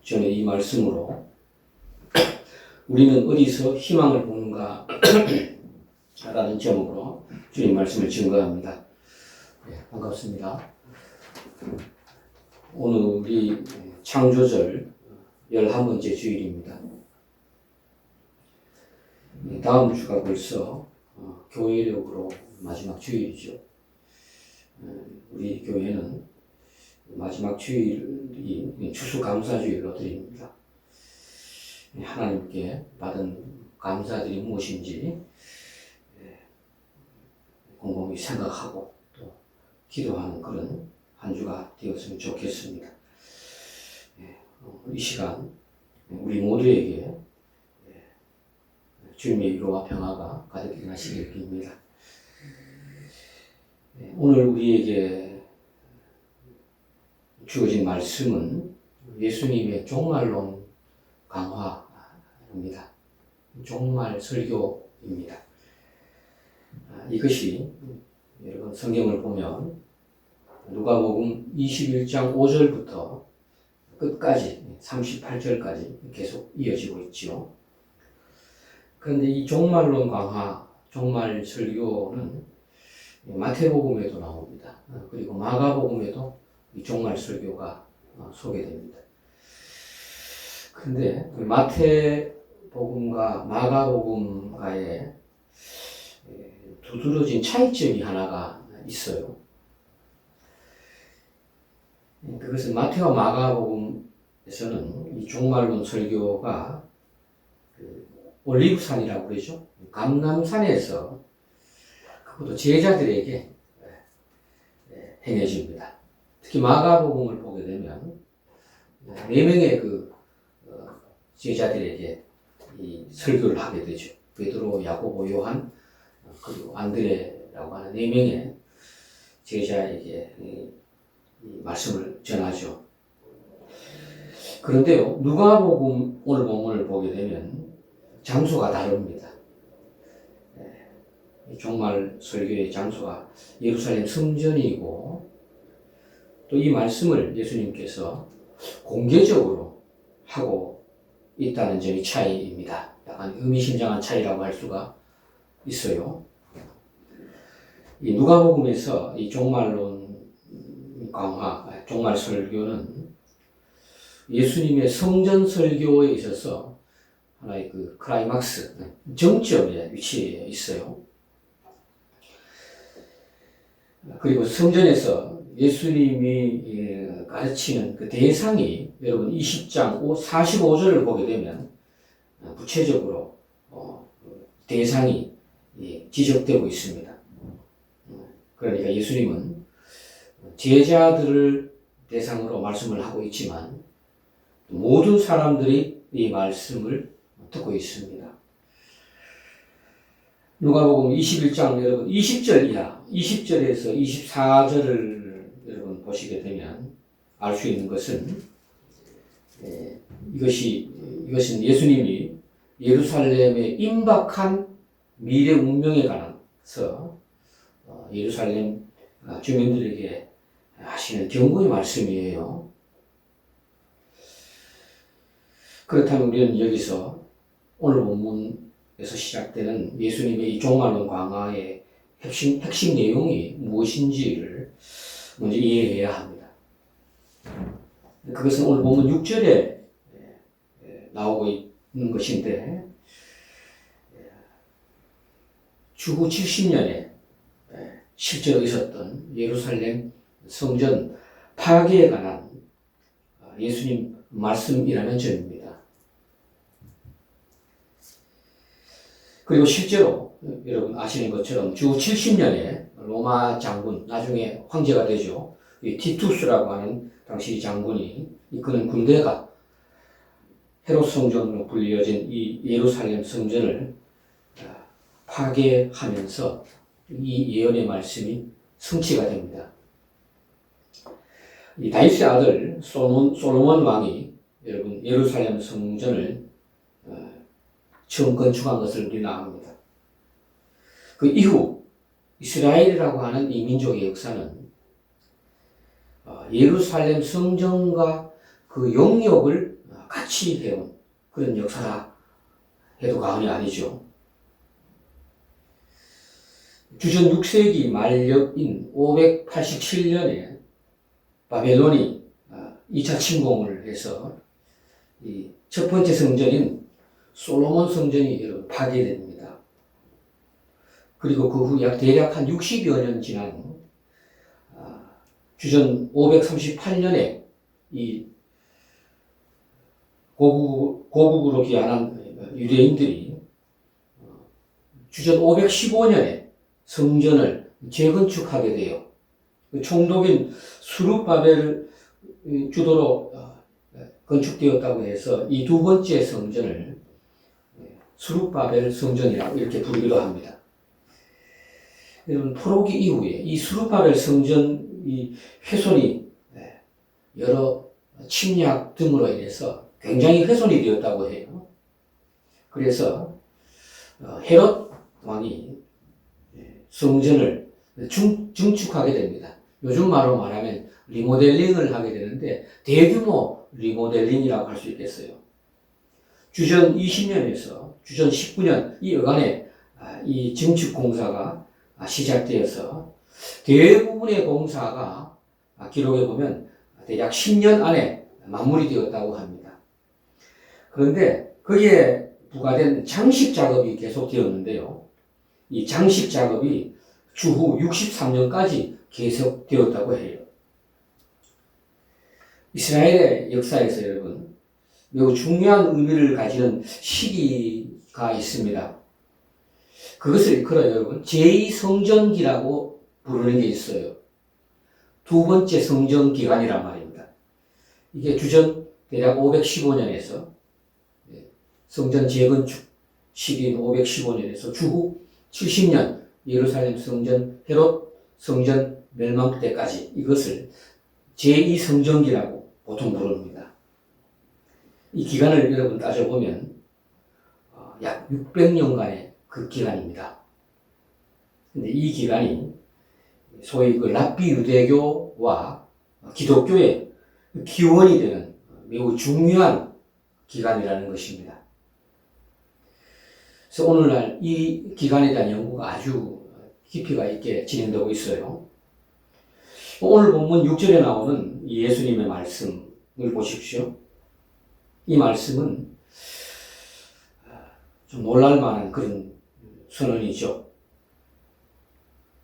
전에 이 말씀으로 우리는 어디서 희망을 보는가 라는 제목으로 주님 말씀을 증거합니다. 네, 반갑습니다. 오늘이 창조절 11번째 주일입니다. 다음 주가 벌써 교회력으로 마지막 주일이죠. 우리 교회는 마지막 주일이 추수감사주일로 드립니다. 하나님께 받은 감사들이 무엇인지 곰곰이 생각하고 또 기도하는 그런 한 주가 되었으면 좋겠습니다. 이 시간 우리 모두에게 주님의 위로와 평화가 가득히 나시길 빕니다. 오늘 우리에게 주어진 말씀은 예수님의 종말론 강화입니다. 종말 설교입니다. 이것이 여러분 성경을 보면 누가복음 21장 5절부터 끝까지 38절까지 계속 이어지고 있죠. 그런데 이 종말론 강화, 종말 설교는 마태복음에도 나옵니다. 그리고 마가복음에도 이 종말 설교가 소개됩니다. 그런데 마태복음과 마가복음과의 두드러진 차이점이 하나가 있어요. 그것은 마태와 마가복음에서는 이 종말론 설교가 올리브산이라고 그러죠. 감람산에서 그것도 제자들에게 행해집니다. 특히 마가복음을 보게 되면 4명의 그 제자들에게 이 설교를 하게 되죠. 베드로, 야고보, 요한, 그리고 안드레라고 하는 4명의 제자에게 이 말씀을 전하죠. 그런데요, 누가복음 오늘 본문을 보게 되면 장소가 다릅니다. 종말 설교의 장소가 예루살렘 성전이고 또 이 말씀을 예수님께서 공개적으로 하고 있다는 점이 차이입니다. 약간 의미심장한 차이라고 할 수가 있어요. 이 누가복음에서 이 종말론 강화, 종말 설교는 예수님의 성전 설교에 있어서 하나의 그 클라이막스, 정점에 위치해 있어요. 그리고 성전에서 예수님이 가르치는 그 대상이 여러분 20장 45절을 보게 되면 구체적으로 대상이 지적되고 있습니다. 그러니까 예수님은 제자들을 대상으로 말씀을 하고 있지만 모든 사람들이 이 말씀을 듣고 있습니다. 누가복음 21장 여러분 20절 이하 20절에서 24절을 여러분 보시게 되면 알 수 있는 것은 이것은 예수님이 예루살렘에 임박한 미래 운명에 관해서 예루살렘 주민들에게 하시는 경고의 말씀이에요. 그렇다면 우리는 여기서 오늘 본문에서 시작되는 예수님의 이 종말론 강화의 핵심 내용이 무엇인지를 먼저 이해해야 합니다. 그것은 오늘 본문 6절에 나오고 있는 것인데 주후 70년에 실제로 있었던 예루살렘 성전 파괴에 관한 예수님 말씀이라는 점입니다. 그리고 실제로 여러분 아시는 것처럼 주후 70년에 로마 장군, 나중에 황제가 되죠. 이 티투스라고 하는 당시 장군이 이끄는 군대가 헤롯 성전으로 불리어진 이 예루살렘 성전을 파괴하면서 이 예언의 말씀이 성취가 됩니다. 이 다윗의 아들 솔로몬 왕이 여러분 예루살렘 성전을 처음 건축한 것을 우리는 압니다. 그 이후 이스라엘이라고 하는 이 민족의 역사는 예루살렘 성전과 그 그 영역을 같이 해온 그런 역사라 해도 과언이 아니죠. 주전 6세기 말역인 587년에 바벨론이 2차 침공을 해서 이 첫 번째 성전인 솔로몬 성전이 파괴됩니다. 그리고 그 후 대략 한 60여 년 지난 주전 538년에 이 고국으로 귀환한 유대인들이 주전 515년에 성전을 재건축하게 돼요. 총독인 수룹바벨을 주도로 건축되었다고 해서 이 두 번째 성전을 수룹바벨 성전이라고 이렇게 부르기도 합니다. 여러분, 포로기 이후에 이 수룹바벨 성전 이 훼손이 여러 침략 등으로 인해서 굉장히 훼손이 되었다고 해요. 그래서 헤롯 왕이 성전을 증축하게 됩니다. 요즘 말로 말하면 리모델링을 하게 되는데 대규모 리모델링이라고 할 수 있겠어요. 주전 20년에서 주전 19년 이 여간에 이 증축 공사가 시작되어서 대부분의 공사가 기록에 보면 대략 10년 안에 마무리되었다고 합니다. 그런데 거기에 부과된 장식 작업이 계속되었는데요. 이 장식 작업이 추후 63년까지 계속되었다고 해요. 이스라엘의 역사에서 여러분 매우 중요한 의미를 가지는 시기가 있습니다. 그것을 일컬어 여러분 제2성전기라고 부르는 게 있어요. 두 번째 성전 기간이란 말입니다. 이게 주전 대략 515년에서 성전 재건축 시기인 515년에서 추후 70년 예루살렘 성전 헤롯 성전 멸망 때까지 이것을 제2성전기라고 보통 부릅니다. 이 기간을 여러분 따져보면 약 600년간의 그 기간입니다. 근데 이 기간이 소위 그 랍비 유대교와 기독교의 기원이 되는 매우 중요한 기간이라는 것입니다. 그래서 오늘날 이 기간에 대한 연구가 아주 깊이가 있게 진행되고 있어요. 오늘 본문 6절에 나오는 예수님의 말씀을 보십시오. 이 말씀은 좀 놀랄만한 그런 선언이죠.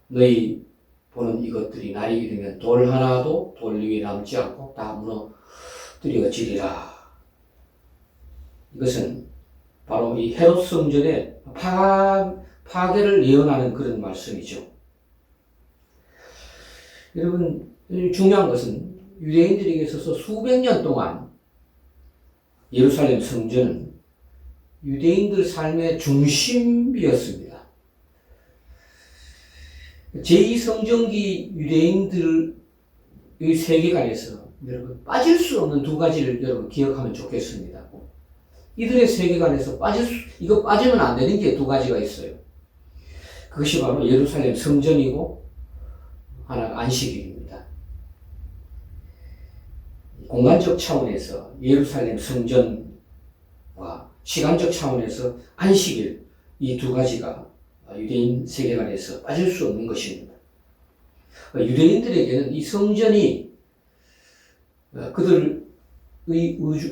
너희 보는 이것들이 날이 이르면 돌 하나도 돌 위에 남지 않고 다 무너뜨려지리라. 이것은 바로 이 헤롯 성전의 파괴를 예언하는 그런 말씀이죠. 여러분, 중요한 것은 유대인들에게 있어서 수백 년 동안 예루살렘 성전은 유대인들 삶의 중심이었습니다. 제2성전기 유대인들의 세계관에서 여러분 빠질 수 없는 두 가지를 여러분 기억하면 좋겠습니다. 이들의 세계관에서 이거 빠지면 안 되는 게 두 가지가 있어요. 그것이 바로 예루살렘 성전이고 하나가 안식일입니다. 공간적 차원에서 예루살렘 성전과 시간적 차원에서 안식일 이 두 가지가 유대인 세계관에서 빠질 수 없는 것입니다. 유대인들에게는 이 성전이 그들의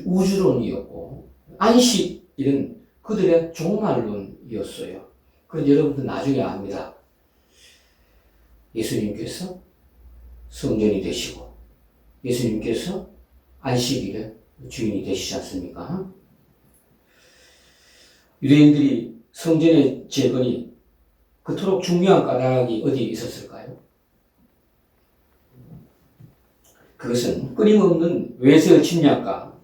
우주론이었고 안식일은 그들의 종말론이었어요. 그런데 여러분들 나중에 압니다. 예수님께서 성전이 되시고 예수님께서 안식일의 주인이 되시지 않습니까? 유대인들이 성전의 재건이 그토록 중요한 까닭이 어디에 있었을까요? 그것은 끊임없는 외세의 침략과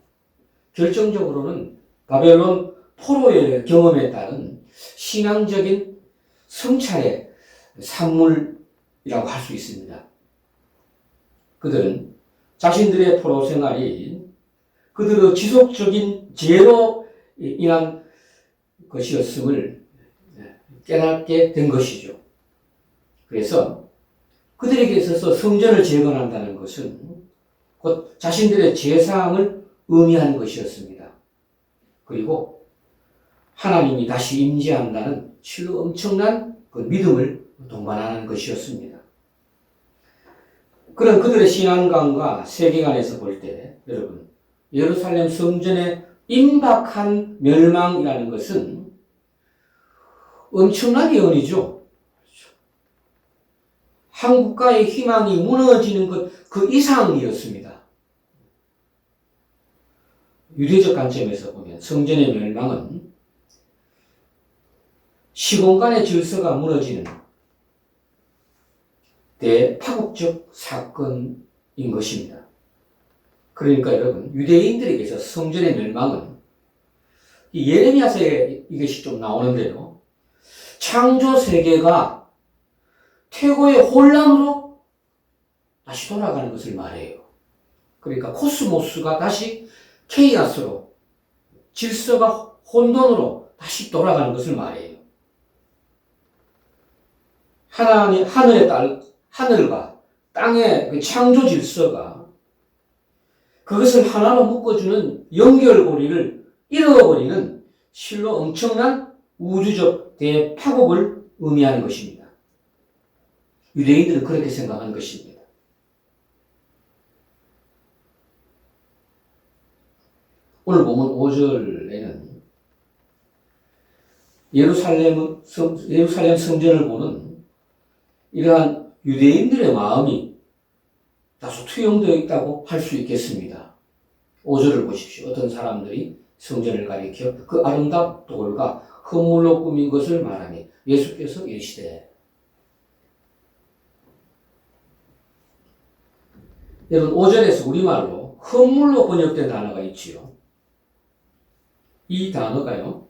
결정적으로는 바벨론 포로의 경험에 따른 신앙적인 성찰의 산물이라고 할 수 있습니다. 그들은 자신들의 포로 생활이 그들의 지속적인 죄로 인한 것이었음을 깨닫게 된 것이죠. 그래서 그들에게 있어서 성전을 재건한다는 것은 곧 자신들의 죄사함을 의미하는 것이었습니다. 그리고 하나님이 다시 임재한다는 실로 엄청난 그 믿음을 동반하는 것이었습니다. 그런 그들의 신앙관과 세계관에서 볼 때 여러분, 예루살렘 성전의 임박한 멸망이라는 것은 엄청난 예언이죠. 한 국가의 희망이 무너지는 것 그 이상이었습니다. 유대적 관점에서 보면 성전의 멸망은 시공간의 질서가 무너지는 대파국적 사건인 것입니다. 그러니까 여러분, 유대인들에게서 성전의 멸망은 이 예레미야서에 이것이 좀 나오는데요. 창조 세계가 태고의 혼란으로 다시 돌아가는 것을 말해요. 그러니까 코스모스가 다시 케이아스로, 질서가 혼돈으로 다시 돌아가는 것을 말해요. 하늘과 땅의 그 창조 질서가 그것을 하나로 묶어주는 연결고리를 잃어버리는 실로 엄청난 우주적 대파국을 의미하는 것입니다. 유대인들은 그렇게 생각하는 것입니다. 오늘 보면 5절에는 예루살렘 성전을 보는 이러한 유대인들의 마음이 다소 투영되어 있다고 할 수 있겠습니다. 5절을 보십시오. 어떤 사람들이 성전을 가리켜 그 아름다운 돌과 헌물로 꾸민 것을 말하니 예수께서 이르시되. 여러분 5절에서 우리말로 헌물로 번역된 단어가 있지요. 이 단어가요,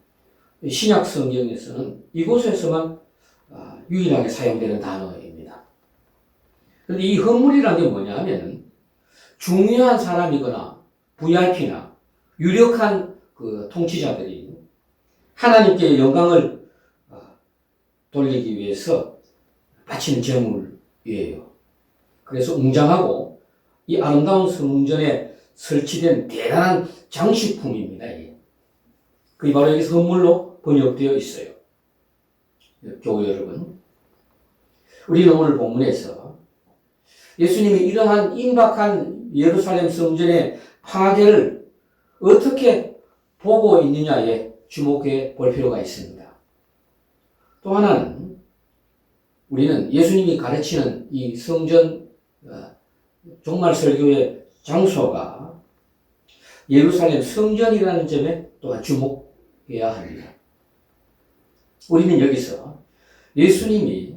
신약 성경에서는 이곳에서만 유일하게 사용되는 단어입니다. 그런데 이 헌물이라는 게 뭐냐 하면 중요한 사람이거나 VIP나 유력한 그 통치자들이 하나님께 영광을 돌리기 위해서 바치는 제물이에요. 그래서 웅장하고 이 아름다운 성전에 설치된 대단한 장식품입니다. 그게 바로 여기서 헌물로 번역되어 있어요. 교우 여러분, 우리는 오늘 본문에서 예수님이 이러한 임박한 예루살렘 성전의 파괴를 어떻게 보고 있느냐에 주목해 볼 필요가 있습니다. 또 하나는 우리는 예수님이 가르치는 이 성전 종말 설교의 장소가 예루살렘 성전이라는 점에 또한 주목해야 합니다. 우리는 여기서 예수님이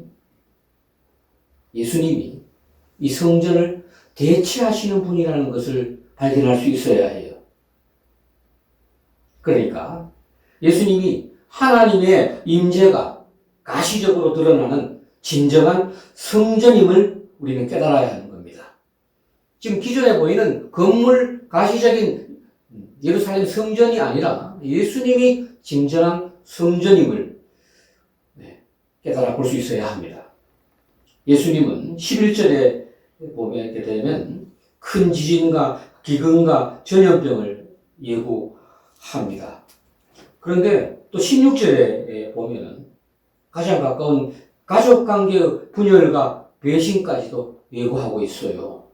이 성전을 대체하시는 분이라는 것을 발견할 수 있어야 해요. 그러니까 예수님이 하나님의 임재가 가시적으로 드러나는 진정한 성전임을 우리는 깨달아야 하는 겁니다. 지금 기존에 보이는 건물 가시적인 예루살렘 성전이 아니라 예수님이 진정한 성전임을 깨달아 볼 수 있어야 합니다. 예수님은 11절에 보게 되면 큰 지진과 기근과 전염병을 예고합니다. 그런데 또 16절에 보면은 가장 가까운 가족관계의 분열과 배신까지도 예고하고 있어요.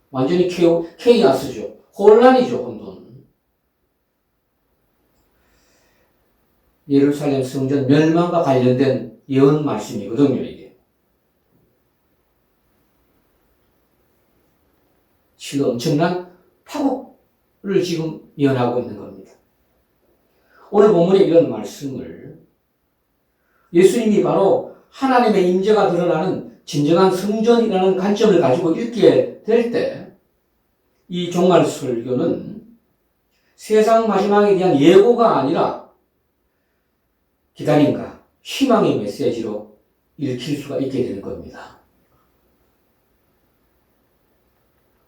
완전히 케이아스죠. 혼란이죠, 혼돈. 예루살렘 성전 멸망과 관련된 예언 말씀이거든요, 이게. 실로 엄청난 파국을 지금 예언하고 있는 겁니다. 오늘 본문의 이런 말씀을 예수님이 바로 하나님의 임재가 드러나는 진정한 성전이라는 관점을 가지고 읽게 될 때 이 종말 설교는 세상 마지막에 대한 예고가 아니라 기다림과 희망의 메시지로 읽힐 수가 있게 되는 겁니다.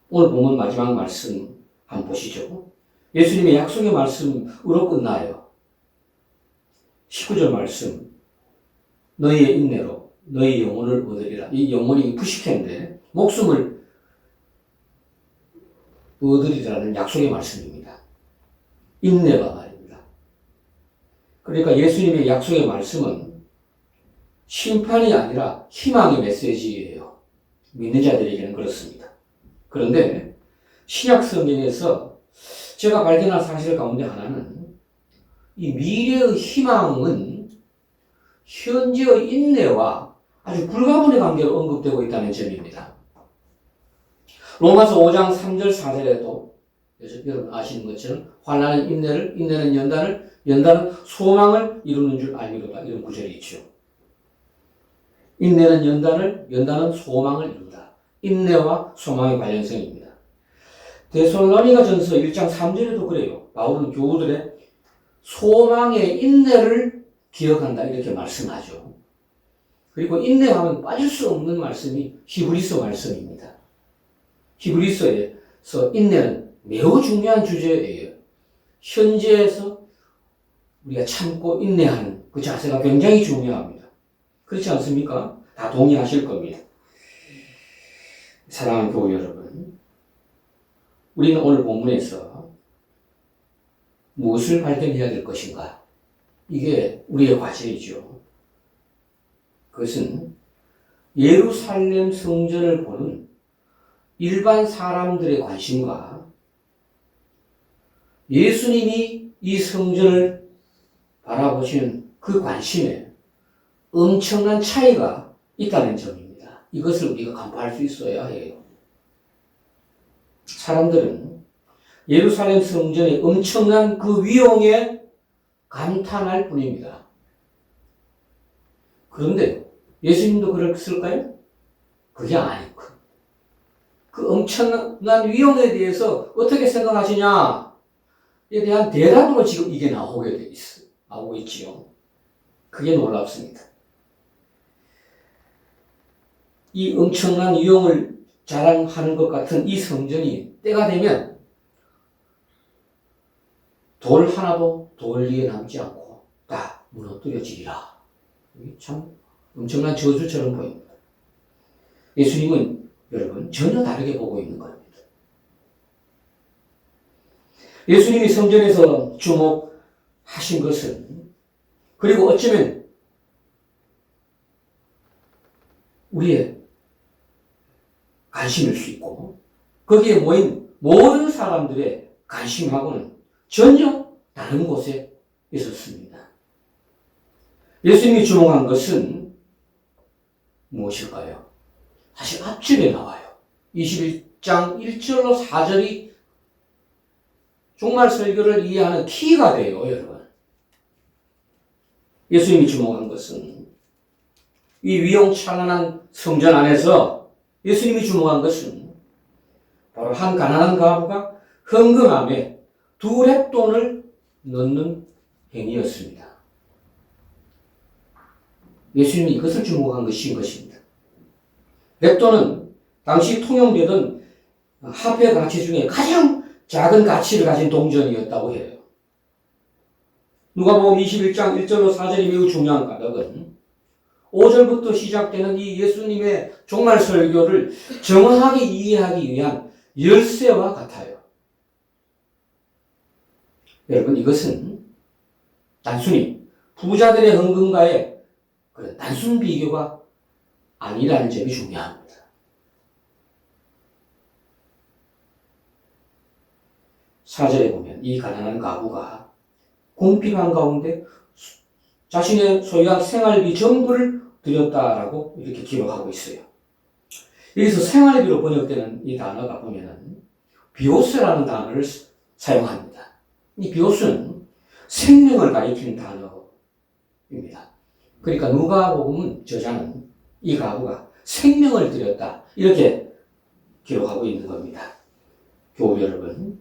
오늘 본문 마지막 말씀 한번 보시죠. 예수님의 약속의 말씀으로 끝나요. 19절 말씀, 너희의 인내로 너희 영혼을 얻으리라. 이 영혼이 부식했는데 목숨을 얻으리라는 약속의 말씀입니다. 인내가 말입니다. 그러니까 예수님의 약속의 말씀은 심판이 아니라 희망의 메시지예요. 믿는 자들에게는 그렇습니다. 그런데 신약 성경에서 제가 발견한 사실 가운데 하나는 이 미래의 희망은 현재의 인내와 아주 불가분의 관계로 언급되고 있다는 점입니다. 로마서 5장 3절 4절에도 여러분 아시는 것처럼 환난은 인내를, 인내는 연단을, 연단은 소망을 이루는 줄 알미로다 이런 구절이 있죠. 인내는 연단을, 연단은 소망을 이룬다. 인내와 소망의 관련성입니다. 데살로니가전서 1장 3절에도 그래요. 바울은 교우들의 소망의 인내를 기억한다 이렇게 말씀하죠. 그리고 인내하면 빠질 수 없는 말씀이 히브리서 말씀입니다. 히브리서에서 인내는 매우 중요한 주제예요. 현재에서 우리가 참고 인내하는 그 자세가 굉장히 중요합니다. 그렇지 않습니까? 다 동의하실 겁니다. 사랑하는 교우 여러분, 우리는 오늘 본문에서 무엇을 발견해야 될 것인가? 이게 우리의 과제이죠. 그것은 예루살렘 성전을 보는 일반 사람들의 관심과 예수님이 이 성전을 바라보시는 그 관심에 엄청난 차이가 있다는 점입니다. 이것을 우리가 간파할 수 있어야 해요. 사람들은 예루살렘 성전의 엄청난 그 위용에 감탄할 뿐입니다. 그런데 예수님도 그랬을까요? 그게 아니고 그 엄청난 위용에 대해서 어떻게 생각하시냐에 대한 대답으로 지금 이게 나오고 있지요. 그게 놀랍습니다. 이 엄청난 위용을 자랑하는 것 같은 이 성전이 때가 되면 돌 하나도 돌 위에 남지 않고 다 무너뜨려지리라. 참 엄청난 저주처럼 보입니다. 예수님은 여러분 전혀 다르게 보고 있는 겁니다. 예수님이 성전에서 주목하신 것은 그리고 어쩌면 우리의 관심일 수 있고 거기에 모인 모든 사람들의 관심하고는 전혀 다른 곳에 있었습니다. 예수님이 주목한 것은 무엇일까요? 사실 앞줄에 나와요. 21장 1절로 4절이 종말 설교를 이해하는 키가 돼요, 여러분. 예수님이 주목한 것은 이 위용찬란한 성전 안에서 예수님이 주목한 것은 바로 한 가난한 과부가 헌금함에 2렙돈을 넣는 행위였습니다. 예수님이 이것을 주목한 것입니다. 렙돈은 당시 통용되던 화폐 가치 중에 가장 작은 가치를 가진 동전이었다고 해요. 누가복음 21장 1절로 4절이 매우 중요한 까닭은 5절부터 시작되는 이 예수님의 종말 설교를 정확하게 이해하기 위한 열쇠와 같아요. 여러분, 이것은 단순히 부자들의 헌금과의 그런 단순 비교가 아니라는 점이 중요합니다. 사절에 보면 이 가난한 가부가 궁핍한 가운데 자신의 소유한 생활비 전부를 드렸다라고 이렇게 기록하고 있어요. 여기서 생활비로 번역되는 이 단어가 보면은 비오스라는 단어를 사용합니다. 이 비오스는 생명을 가리키는 단어입니다. 그러니까 누가복음 저자는 이 가부가 생명을 드렸다 이렇게 기록하고 있는 겁니다. 교우 여러분,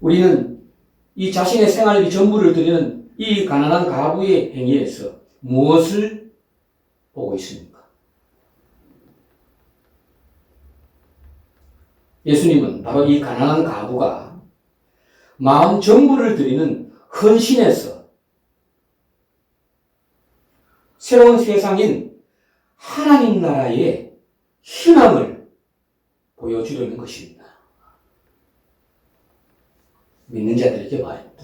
우리는 이 자신의 생활비 전부를 드리는 이 가난한 가부의 행위에서 무엇을 보고 있습니까? 예수님은 바로 이 가난한 가부가 마음 전부를 드리는 헌신에서 새로운 세상인 하나님 나라의 희망을 보여주려는 것입니다. 믿는 자들에게 말입니다.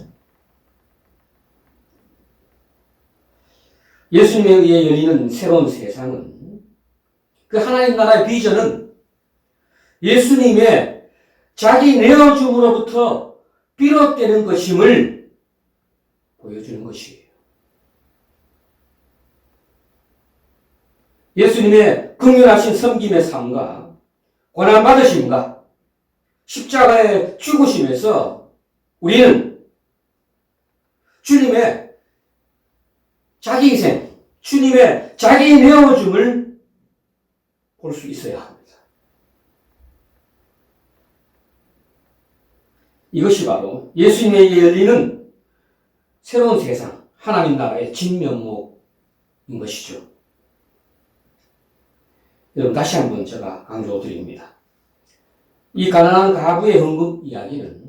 예수님에 의해 열리는 새로운 세상은, 그 하나님 나라의 비전은 예수님의 자기 내어줌으로부터 비롯되는 것임을 보여주는 것이에요. 예수님의 긍휼하신 섬김의 삶과 고난받으심과 십자가의 죽으심에서 우리는 주님의 자기 희생, 주님의 자기 내어줌을 볼 수 있어야 합니다. 이것이 바로 예수님에게 열리는 새로운 세상, 하나님 나라의 진면목인 것이죠. 여러분, 다시 한번 제가 강조드립니다. 이 가난한 가부의 헌금 이야기는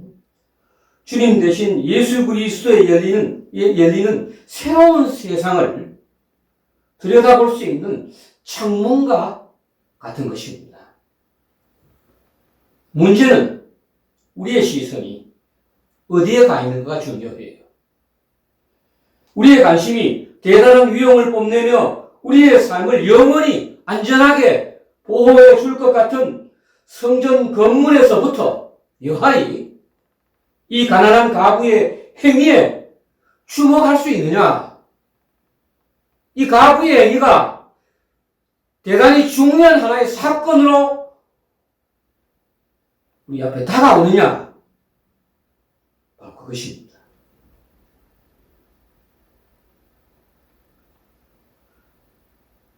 주님 대신 예수 그리스도에 열리는 새로운 세상을 들여다볼 수 있는 창문과 같은 것입니다. 문제는 우리의 시선이 어디에 가 있는가가 중요해요. 우리의 관심이 대단한 위용을 뽐내며 우리의 삶을 영원히 안전하게 보호해 줄 것 같은 성전 건물에서부터 여하리 이 가난한 가부의 행위에 주목할 수 있느냐? 이 가부의 행위가 대단히 중요한 하나의 사건으로 우리 앞에 다가오느냐? 바로 그것입니다.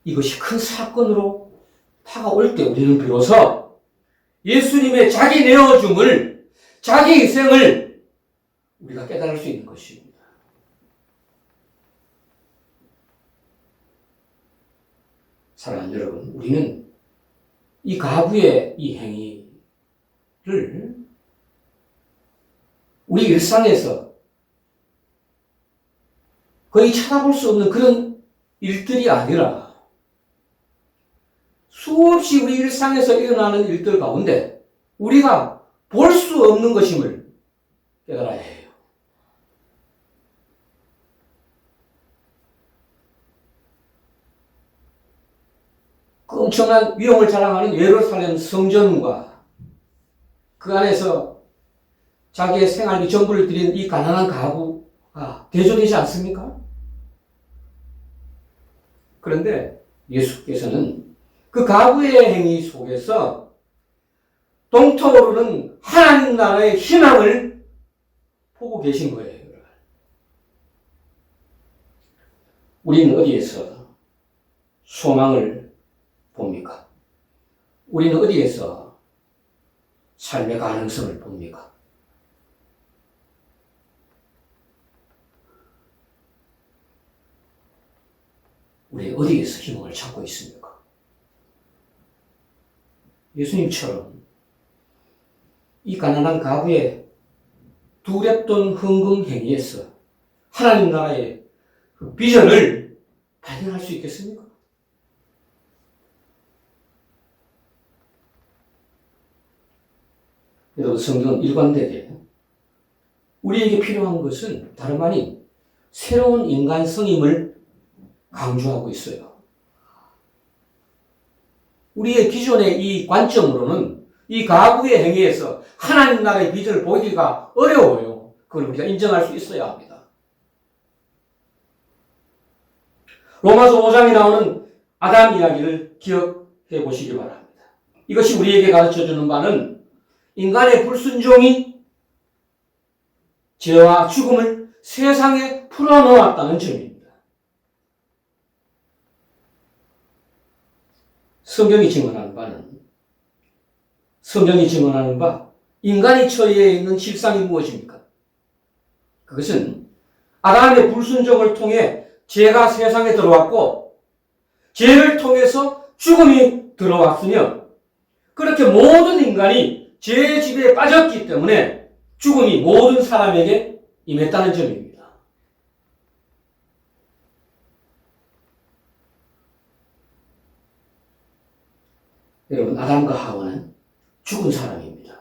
이것이 큰 사건으로 다가올 때 우리는 비로소 예수님의 자기 내어줌을, 자기 희생을 우리가 깨달을 수 있는 것입니다. 사랑하는 여러분, 우리는 이 가부의 이 행위를 우리 일상에서 거의 찾아볼 수 없는 그런 일들이 아니라 수없이 우리 일상에서 일어나는 일들 가운데 우리가 볼 수 없는 것임을 깨달아야 해요. 그 엄청난 위용을 자랑하는 예루살렘 성전과 그 안에서 자기의 생활비 전부를 드린 이 가난한 가부가 대조되지 않습니까? 그런데 예수께서는 그 가부의 행위 속에서 동토오르는 하나님 나라의 희망을 보고 계신 거예요. 우리는 어디에서 소망을 봅니까? 우리는 어디에서 삶의 가능성을 봅니까? 우리 어디에서 희망을 찾고 있습니까? 예수님처럼 이 가난한 가부의 두렵던 헌금 행위에서 하나님 나라의 그 비전을 발견할 수 있겠습니까? 여러분, 성경은 일관되게 우리에게 필요한 것은 다름 아닌 새로운 인간성임을 강조하고 있어요. 우리의 기존의 이 관점으로는 이 가부의 행위에서 하나님 나라의 비전을 보기가 어려워요. 그걸 우리가 인정할 수 있어야 합니다. 로마서 5장에 나오는 아담 이야기를 기억해 보시기 바랍니다. 이것이 우리에게 가르쳐주는 바는 인간의 불순종이 죄와 죽음을 세상에 풀어놓았다는 점입니다. 성경이 증언하는 바, 인간이 처해 있는 실상이 무엇입니까? 그것은 아담의 불순종을 통해 죄가 세상에 들어왔고, 죄를 통해서 죽음이 들어왔으며, 그렇게 모든 인간이 죄의 지배에 빠졌기 때문에 죽음이 모든 사람에게 임했다는 점입니다. 여러분, 아담과 하와는 죽은 사람입니다.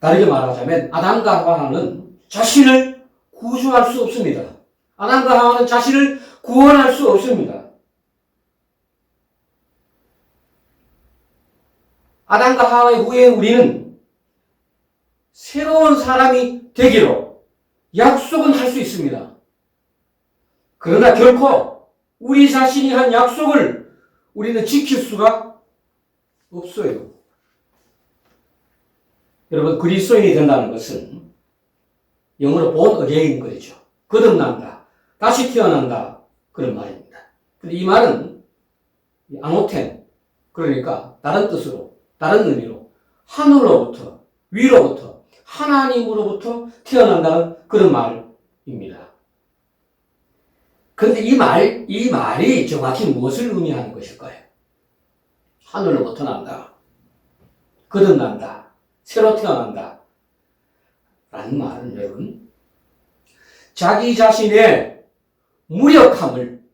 다르게 말하자면 아담과 하와는 자신을 구주할 수 없습니다. 아담과 하와는 자신을 구원할 수 없습니다. 아담과 하와의 후에 우리는 새로운 사람이 되기로 약속은 할 수 있습니다. 그러나 결코 우리 자신이 한 약속을 우리는 지킬 수가 없어요. 여러분, 그리스도인이 된다는 것은 영어로 born again인 거죠. 거듭난다, 다시 태어난다, 그런 말입니다. 근데 이 말은 아노텐, 그러니까 다른 뜻으로, 다른 의미로 하늘로부터, 위로부터, 하나님으로부터 태어난다는 그런 말입니다. 그런데 이 말이 정확히 무엇을 의미하는 것일까요? 하늘로부터 난다, 거듭난다, 새로 태어난다 라는 말은 여러분, 자기 자신의 무력함을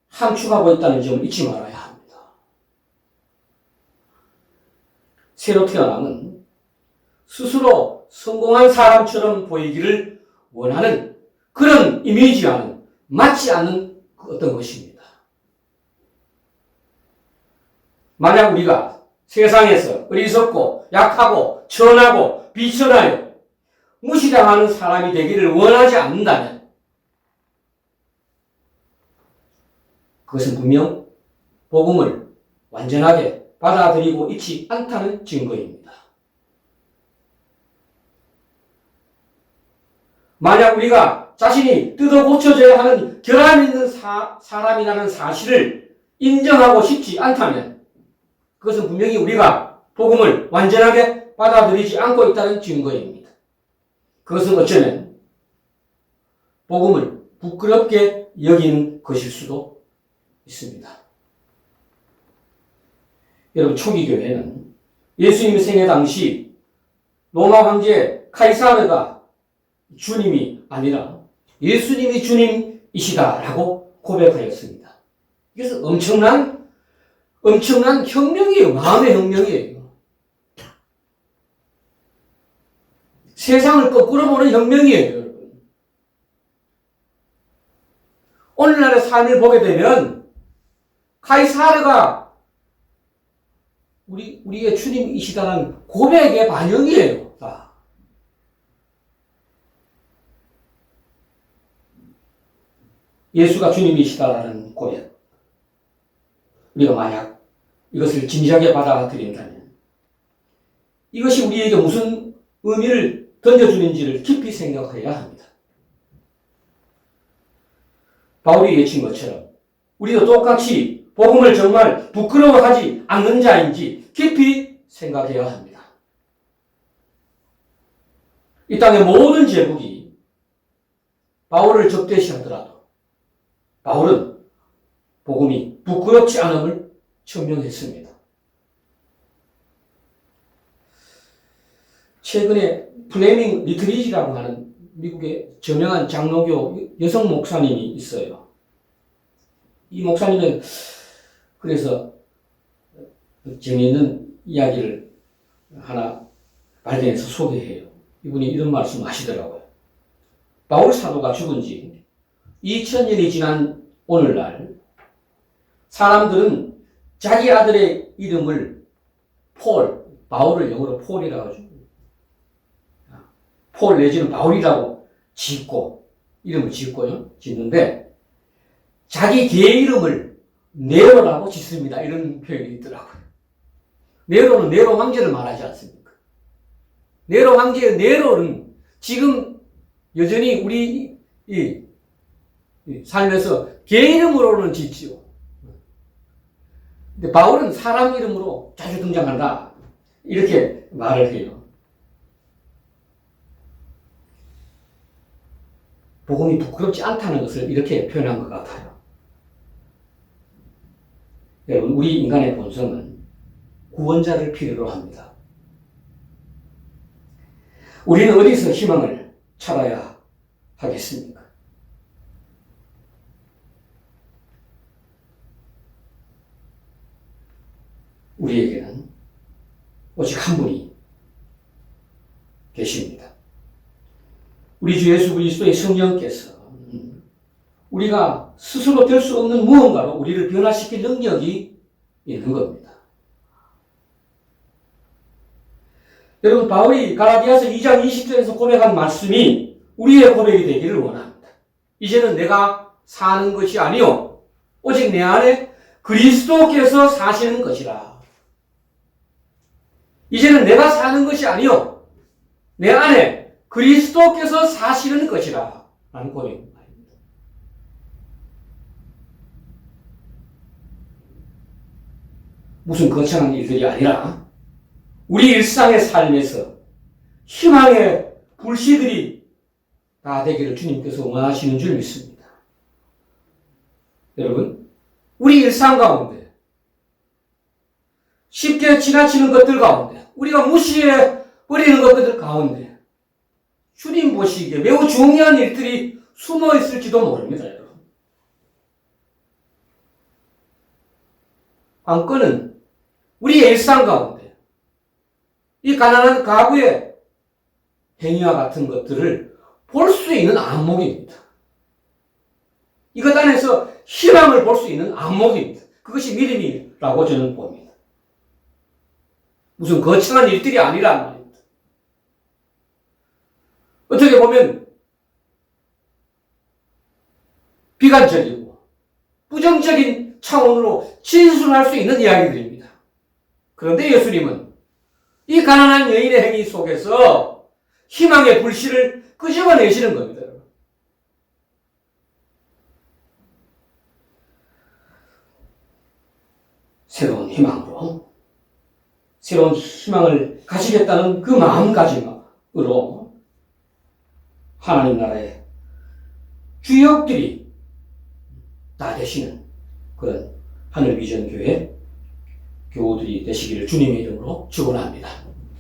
함축하고 있다는 점을 잊지 말아야 합니다. 새로 태어남은 스스로 성공한 사람처럼 보이기를 원하는 그런 이미지와는 맞지 않는 어떤 것입니다. 만약 우리가 세상에서 어리석고 약하고 천하고 비천하여 무시당하는 사람이 되기를 원하지 않는다면 그것은 분명 복음을 완전하게 받아들이고 있지 않다는 증거입니다. 만약 우리가 자신이 뜯어 고쳐져야 하는 결함 있는 사람이라는 사실을 인정하고 싶지 않다면 그것은 분명히 우리가 복음을 완전하게 받아들이지 않고 있다는 증거입니다. 그것은 어쩌면 복음을 부끄럽게 여기는 것일 수도 있습니다. 여러분, 초기 교회는 예수님 생애 당시 로마 황제 카이사르가 주님이 아니라 예수님이 주님이시다라고 고백하였습니다. 이것은 엄청난 혁명이에요. 마음의 혁명이에요. 세상을 거꾸로 보는 혁명이에요, 여러분. 오늘날의 삶을 보게 되면 카이사르가 우리의 주님이시다는 고백의 반영이에요. 다. 예수가 주님이시다라는 고백. 우리가 만약 이것을 진지하게 받아들인다면 이것이 우리에게 무슨 의미를 던져주는지를 깊이 생각해야 합니다. 바울이 외친 것처럼 우리도 똑같이 복음을 정말 부끄러워하지 않는 자인지 깊이 생각해야 합니다. 이 땅의 모든 제국이 바울을 적대시하더라도 바울은 복음이 부끄럽지 않음을 증명했습니다. 최근에 플레밍 리트리지라고 하는 미국의 저명한 장로교 여성 목사님이 있어요. 이 목사님은 그래서 재미있는 이야기를 하나 발견해서 소개해요. 이분이 이런 말씀 하시더라고요. 바울 사도가 죽은 지 2000년이 지난 오늘날 사람들은 자기 아들의 이름을 바울을 영어로 폴이라고 하죠. 폴 내지는 바울이라고 이름을 짓는데 자기 개 이름을 네로라고 짓습니다. 이런 표현이 있더라고요. 네로는 네로 황제를 말하지 않습니까? 네로 황제의 네로는 지금 여전히 우리 삶에서 개 이름으로는 짓지요. 근데 바울은 사람 이름으로 자주 등장한다. 이렇게 말을 해요. 복음이 부끄럽지 않다는 것을 이렇게 표현한 것 같아요. 여러분, 우리 인간의 본성은 구원자를 필요로 합니다. 우리는 어디서 희망을 찾아야 하겠습니까? 우리에게는 오직 한 분이 계십니다. 우리 주 예수 그리스도의 성령께서 우리가 스스로 될 수 없는 무언가로 우리를 변화시킬 능력이 있는 겁니다. 여러분, 바울이 갈라디아서 2장 20절에서 고백한 말씀이 우리의 고백이 되기를 원합니다. 이제는 내가 사는 것이 아니요 오직 내 안에 그리스도께서 사시는 것이라. 이제는 내가 사는 것이 아니요 내 안에 그리스도께서 사시는 것이라 라는 고백입니다. 무슨 거창한 일들이 아니라 우리 일상의 삶에서 희망의 불씨들이 다 되기를 주님께서 원하시는 줄 믿습니다. 여러분, 우리 일상 가운데 쉽게 지나치는 것들 가운데 우리가 무시해 버리는 것들 가운데 주님 보시기에 매우 중요한 일들이 숨어 있을지도 모릅니다. 여러분, 관건은 우리의 일상 가운데 이 가난한 가구의 행위와 같은 것들을 볼 수 있는 안목입니다. 이것 안에서 희망을 볼 수 있는 안목입니다. 그것이 믿음이라고 저는 봅니다. 무슨 거창한 일들이 아니란 말입니다. 어떻게 보면 비관적이고 부정적인 차원으로 진술할 수 있는 이야기들입니다. 그런데 예수님은 이 가난한 여인의 행위 속에서 희망의 불씨를 끄집어내시는 겁니다. 새로운 희망으로, 새로운 희망을 가지겠다는 그 마음가짐으로 하나님 나라의 주역들이 다 되시는 그런 하늘비전교회 교우들이 되시기를 주님의 이름으로 축원합니다.